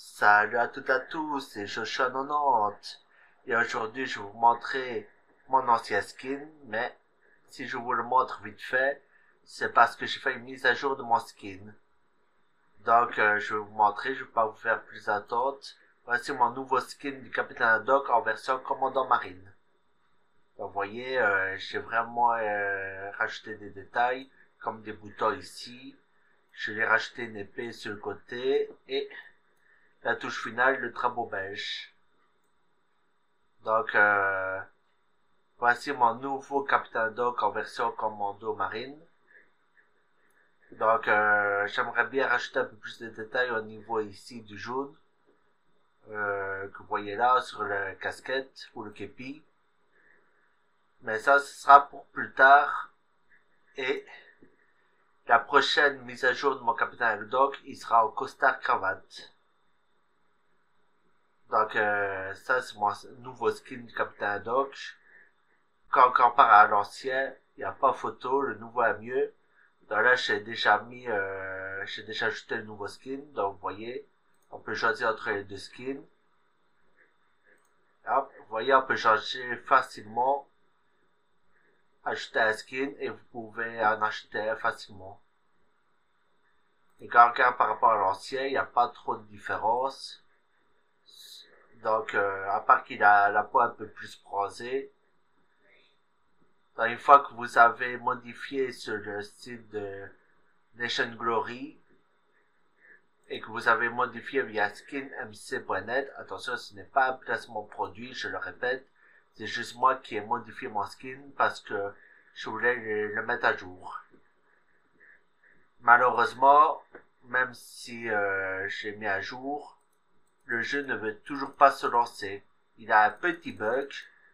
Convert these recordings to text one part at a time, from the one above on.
Salut à toutes et à tous, c'est Joshua90 et aujourd'hui je vais vous montrer mon ancien skin, mais si je vous le montre vite fait, c'est parce que j'ai fait une mise à jour de mon skin. Donc je vais vous montrer, je vais pas vous faire plus d'attente. Voici mon nouveau skin du Capitaine Haddock en version Commandant Marine. Donc vous voyez, j'ai vraiment rajouté des détails, comme des boutons ici. Je l'ai rajouté une épée sur le côté et la touche finale, le drapeau beige. Donc, voici mon nouveau Capitaine Haddock en version Commando Marine. Donc, j'aimerais bien rajouter un peu plus de détails au niveau ici du jaune. Que vous voyez là sur la casquette ou le képi. Mais ça, ce sera pour plus tard. Et la prochaine mise à jour de mon Capitaine Haddock, il sera au costard cravate. Donc, ça, c'est mon nouveau skin du Capitaine Haddock. Quand on compare à l'ancien, il n'y a pas photo, le nouveau est mieux. Donc là, j'ai déjà ajouté le nouveau skin. Donc, vous voyez, on peut choisir entre les deux skins. Hop, vous voyez, on peut changer facilement, ajouter un skin et vous pouvez en acheter un facilement. Et quand on regarde par rapport à l'ancien, il n'y a pas trop de différence. Donc, à part qu'il a la peau un peu plus bronzée. Donc, une fois que vous avez modifié sur le site de Nation Glory et que vous avez modifié via skinmc.net, attention, ce n'est pas un placement produit, je le répète, c'est juste moi qui ai modifié mon skin parce que je voulais le mettre à jour. Malheureusement, même si j'ai mis à jour, le jeu ne veut toujours pas se lancer. Il a un petit bug,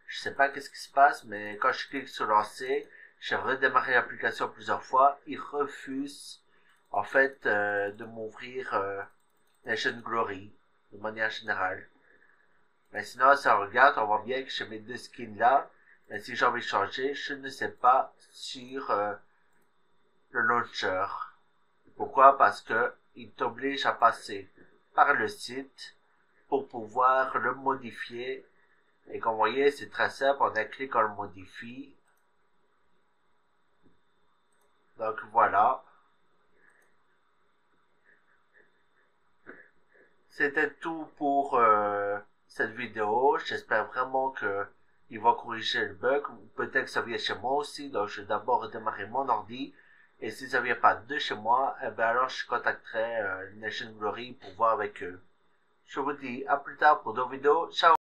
je sais pas qu'est-ce qui se passe, mais quand je clique sur lancer, j'ai redémarré l'application plusieurs fois, il refuse en fait de m'ouvrir Nation Glory de manière générale. Mais sinon, si on regarde, on voit bien que j'ai mes deux skins là, mais si j'ai envie de changer, je ne sais pas sur le launcher. Pourquoi? Parce que il t'oblige à passer par le site pour pouvoir le modifier. Et comme vous voyez, c'est très simple, on a cliqué, on le modifie. Donc voilà. C'était tout pour cette vidéo. J'espère vraiment que il va corriger le bug. Peut-être que ça vient chez moi aussi. Donc je vais d'abord redémarrer mon ordi. Et si ça vient pas de chez moi, eh ben alors je contacterai Nation Glory pour voir avec eux. Je vous dis à plus tard pour d'autres vidéos. Ciao!